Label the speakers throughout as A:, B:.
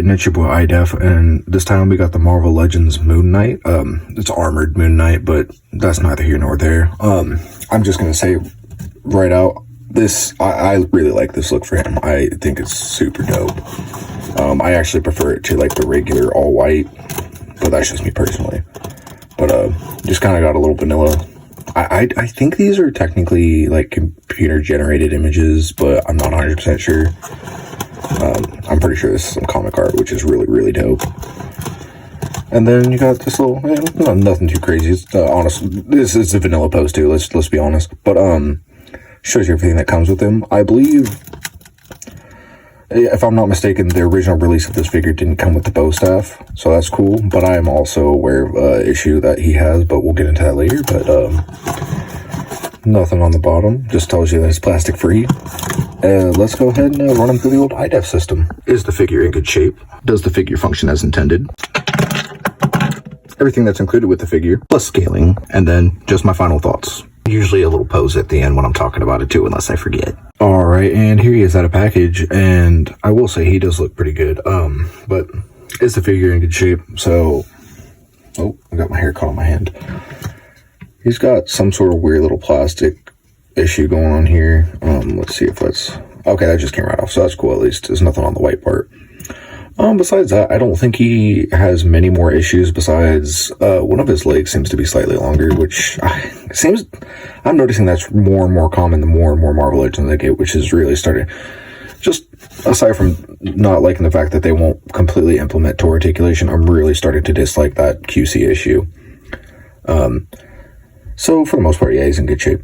A: and it's your boy iDef, and this time we got the Marvel Legends Moon Knight. It's armored Moon Knight, but that's neither here nor there. I'm just gonna say right out, I really like this look for him. I think it's super dope. I actually prefer it to like the regular all white, but that's just me personally. But just kind of got a little vanilla. I think these are technically like computer generated images, but I'm not 100% sure. I'm pretty sure this is some comic art, which is really, really dope. And then you got this little, nothing too crazy. It's this is a vanilla pose too. Let's be honest. But shows you everything that comes with him. I believe, if I'm not mistaken, the original release of this figure didn't come with the bow staff, so that's cool. But I am also aware of an issue that he has, but we'll get into that later. But nothing on the bottom, just tells you that it's plastic free. Let's go ahead and run him through the old iDef system. Is the figure in good shape? Does the figure function as intended? Everything that's included with the figure, plus scaling, and then just my final thoughts. Usually a little pose at the end when I'm talking about it too, unless I forget. Alright, and here he is out of package, and I will say he does look pretty good. But is the figure in good shape? So, oh, I got my hair caught on my hand. He's got some sort of weird little plastic issue going on here. Let's see if that's... Okay, that just came right off, so that's cool at least. There's nothing on the white part. Besides that, I don't think he has many more issues besides one of his legs seems to be slightly longer, which I'm noticing that's more and more common the more and more Marvel Legends I get, which is really starting. Just aside from not liking the fact that they won't completely implement toe articulation, I'm really starting to dislike that QC issue. So for the most part, yeah, he's in good shape.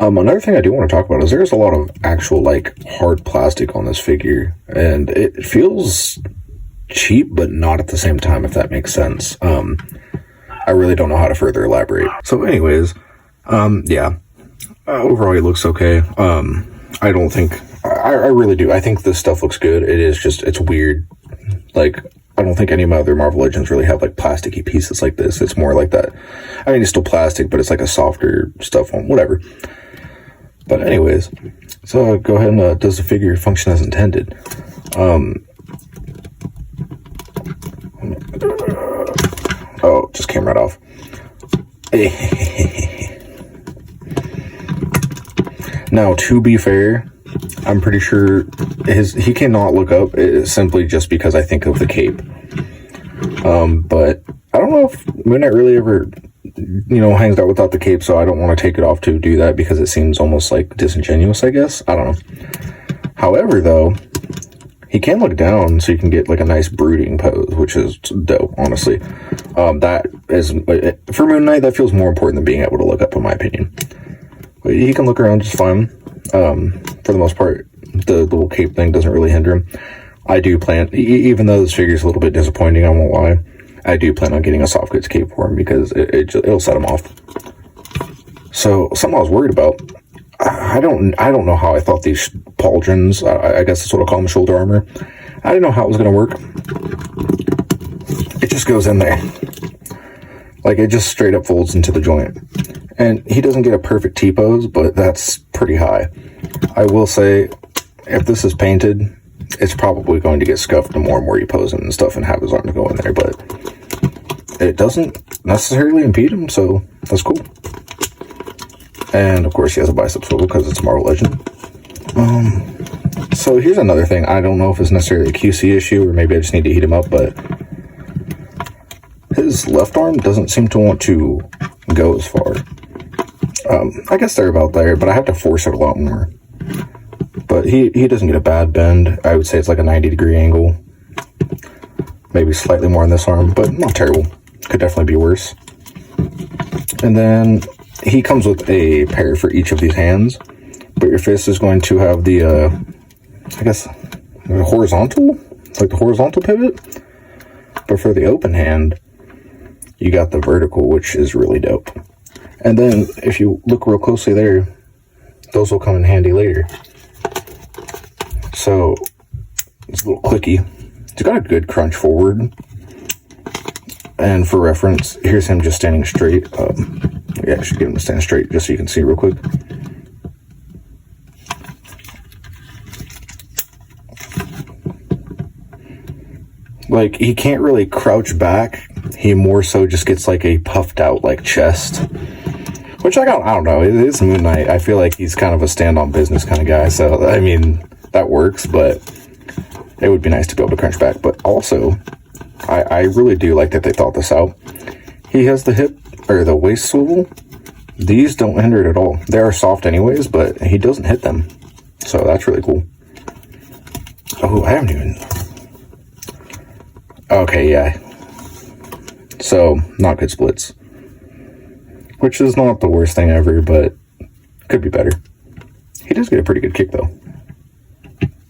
A: Another thing I do want to talk about is there's a lot of actual like hard plastic on this figure, and it feels cheap, but not at the same time, if that makes sense. I really don't know how to further elaborate. So anyways, yeah, overall he looks okay. I don't think, I really do. I think this stuff looks good. It is just, it's weird. Like, I don't think any of my other Marvel Legends really have like plasticky pieces like this. It's more like that. I mean, it's still plastic, but it's like a softer stuff on whatever. But anyways, so go ahead and does the figure function as intended? Oh, just came right off. Now, to be fair, I'm pretty sure he cannot look up simply just because I think of the cape. But I don't know if Moon Knight really ever, hangs out without the cape, so I don't want to take it off to do that because it seems almost like disingenuous, I guess. I don't know. However, though, he can look down so you can get like a nice brooding pose, which is dope, honestly. That is, for Moon Knight, that feels more important than being able to look up, in my opinion. But he can look around just fine. For the most part, the little cape thing doesn't really hinder him. I do plan, even though this figure is a little bit disappointing, I won't lie, I do plan on getting a soft goods cape for him because it'll set him off. So, something I was worried about, I don't know how I thought these pauldrons, I guess that's what I'll call them, shoulder armor, I didn't know how it was going to work. It just goes in there. Like, it just straight up folds into the joint. And he doesn't get a perfect T-pose, but that's pretty high. I will say, if this is painted, it's probably going to get scuffed the more and more you pose him and stuff and have his arms go in there, but it doesn't necessarily impede him, so that's cool. And of course he has a bicep swivel because it's a Marvel Legend. So here's another thing. I don't know if it's necessarily a QC issue or maybe I just need to heat him up, but his left arm doesn't seem to want to go as far. I guess they're about there, but I have to force it a lot more. But he doesn't get a bad bend. I would say it's like a 90-degree angle. Maybe slightly more on this arm, but not terrible. Could definitely be worse. And then he comes with a pair for each of these hands. But your fist is going to have the, I guess, the horizontal? It's like the horizontal pivot. But for the open hand, you got the vertical, which is really dope. And then, if you look real closely there, those will come in handy later. So, it's a little clicky. It's got a good crunch forward. And for reference, here's him just standing straight. Yeah, I should get him to stand straight just so you can see real quick. Like, he can't really crouch back. He more so just gets like a puffed out like chest, which I don't know. It is Moon Knight. I feel like he's kind of a stand on business kind of guy. So I mean, that works, but it would be nice to be able to crunch back. But also, I really do like that they thought this out. He has the hip or the waist swivel. These don't hinder it at all. They are soft anyways, but he doesn't hit them. So that's really cool. Oh, I haven't even... Okay, yeah. So, not good splits. Which is not the worst thing ever, but could be better. He does get a pretty good kick, though.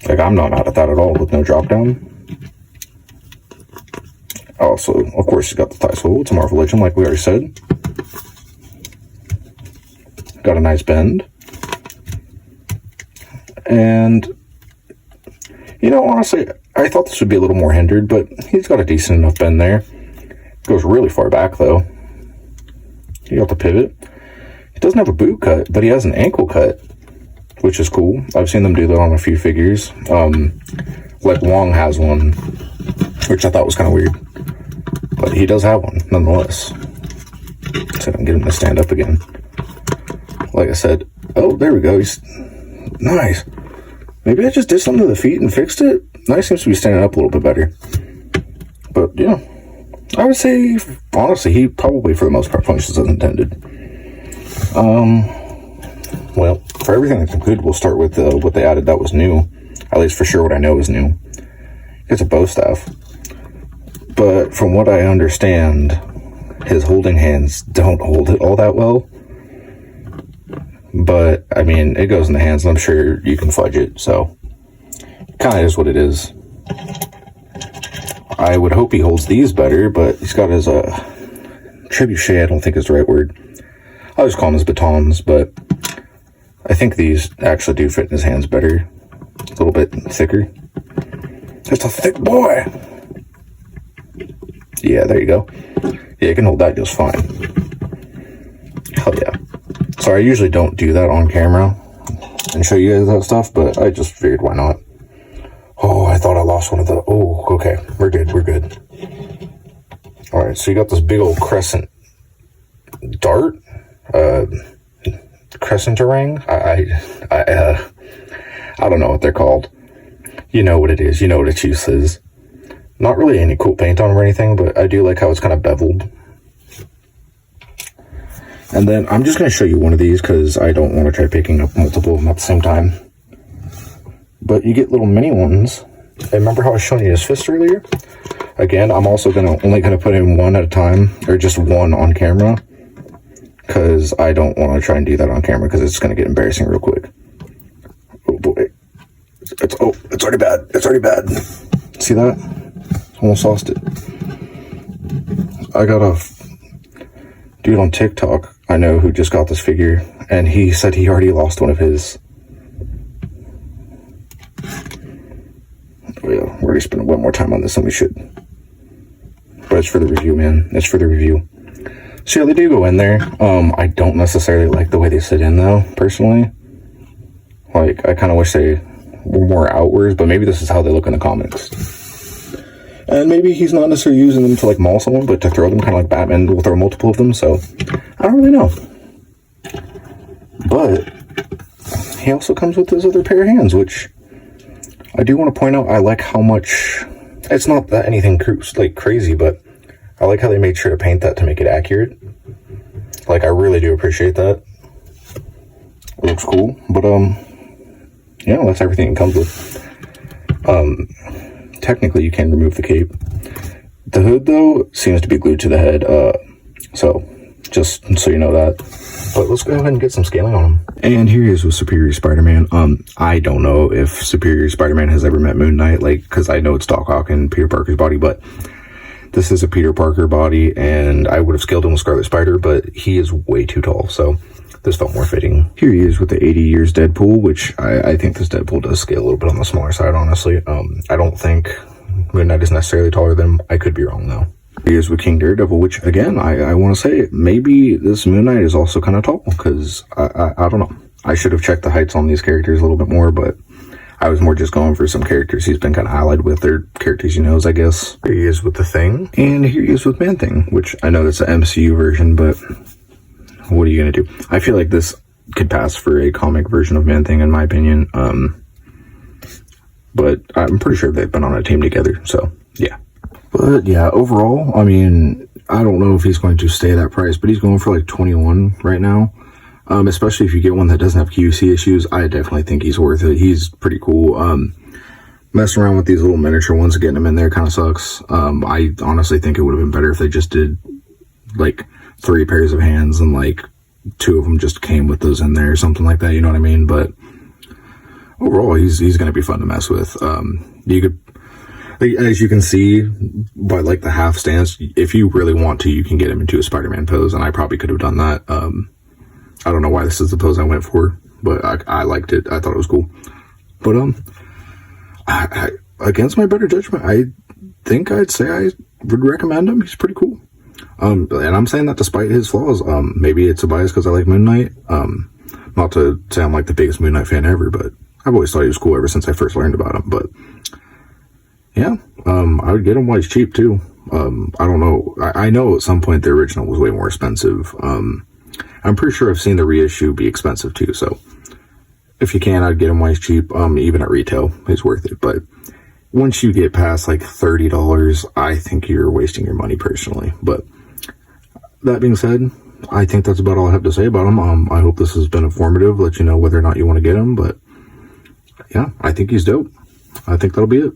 A: Like, I'm not mad at that at all with no drop down. Also, of course, he's got the thigh swivel. It's a Marvel Legend, like we already said. Got a nice bend. And, you know, honestly, I thought this would be a little more hindered, but he's got a decent enough bend there. Goes really far back, though. He got the pivot. He doesn't have a boot cut, but he has an ankle cut, which is cool. I've seen them do that on a few figures. Like Wong has one, which I thought was kind of weird. But he does have one, nonetheless. So I can get him to stand up again. Like I said, oh, there we go. He's nice. Maybe I just did something to the feet and fixed it. Now he seems to be standing up a little bit better. But yeah, I would say, honestly, he probably for the most part functions as intended. Well, for everything that's included, we'll start with what they added that was new. At least for sure what I know is new. It's a bow staff. But from what I understand, his holding hands don't hold it all that well. But, I mean, it goes in the hands, and I'm sure you can fudge it, so kind of is what it is. I would hope he holds these better, but he's got his trebuchet, I don't think is the right word. I'll just call them his batons, but I think these actually do fit in his hands better. A little bit thicker. Just a thick boy! Yeah, there you go. Yeah, you can hold that just fine. Hell yeah. Sorry, I usually don't do that on camera and show you guys that stuff, but I just figured why not. Oh, I thought I lost one of the... Oh, okay. We're good. We're good. Alright, so you got this big old crescent dart. Crescent ring? I don't know what they're called. You know what it is. You know what its use is. Not really any cool paint on them or anything, but I do like how it's kind of beveled. And then I'm just going to show you one of these because I don't want to try picking up multiple of them at the same time. But you get little mini ones. And remember how I was showing you his fist earlier? Again, I'm also only going to put in one at a time, or just one on camera. Because I don't want to try and do that on camera because it's going to get embarrassing real quick. Oh boy. It's already bad. It's already bad. See that? Almost lost it. I got a dude on TikTok I know who just got this figure, and he said he already lost one of his. Oh yeah, we're already spending way more time on this than we should. But it's for the review, man. It's for the review. So yeah, they do go in there. I don't necessarily like the way they sit in, though, personally. Like, I kind of wish they were more outwards, but maybe this is how they look in the comics. And maybe he's not necessarily using them to, like, maul someone, but to throw them, kind of like Batman will throw multiple of them, so I don't really know. But he also comes with his other pair of hands, which I do want to point out. I like how much... It's not that anything like crazy, but I like how they made sure to paint that to make it accurate. Like, I really do appreciate that. It looks cool, but, yeah, that's everything it comes with. Technically, you can remove the cape. The hood, though, seems to be glued to the head, so just so you know that. But let's go ahead and get some scaling on him. And here he is with Superior Spider-Man. I don't know if Superior Spider-Man has ever met Moon Knight, like, because I know it's Doc Ock and Peter Parker's body, but this is a Peter Parker body, and I would have scaled him with Scarlet Spider, but he is way too tall, so this felt more fitting. Here he is with the 80 years Deadpool, which I think this Deadpool does scale a little bit on the smaller side, honestly. I don't think Moon Knight is necessarily taller than him. I could be wrong, though. He is with King Daredevil, which, again, I want to say, maybe this Moon Knight is also kind of tall, because I don't know. I should have checked the heights on these characters a little bit more, but I was more just going for some characters he's been kind of allied with, or characters he knows, I guess. Here he is with The Thing, and here he is with Man-Thing, which I know that's an MCU version, but what are you going to do? I feel like this could pass for a comic version of Man-Thing, in my opinion. But I'm pretty sure they've been on a team together, so yeah. But yeah, overall, I mean, I don't know if he's going to stay that price, but he's going for like 21 right now. Especially if you get one that doesn't have QC issues, I definitely think he's worth it. He's pretty cool. Messing around with these little miniature ones, getting them in there kind of sucks. I honestly think it would have been better if they just did like 3 pairs of hands and like 2 of them just came with those in there or something like that, you know what I mean? But overall, he's going to be fun to mess with. You could, as you can see by like the half stance, if you really want to, you can get him into a Spider-Man pose, and I probably could have done that. I don't know why this is the pose I went for, but I liked it. I thought it was cool. But I against my better judgment, I think I'd say I would recommend him. He's pretty cool. And I'm saying that despite his flaws. Maybe it's a bias because I like Moon Knight. Not to say I'm like the biggest Moon Knight fan ever, but I've always thought he was cool ever since I first learned about him. But yeah, I would get him while he's cheap too. I don't know. I know at some point the original was way more expensive. I'm pretty sure I've seen the reissue be expensive too. So if you can, I'd get him while he's cheap. Even at retail, it's worth it. But once you get past like $30, I think you're wasting your money personally. But that being said, I think that's about all I have to say about him. I hope this has been informative, let you know whether or not you want to get him. But yeah, I think he's dope. I think that'll be it.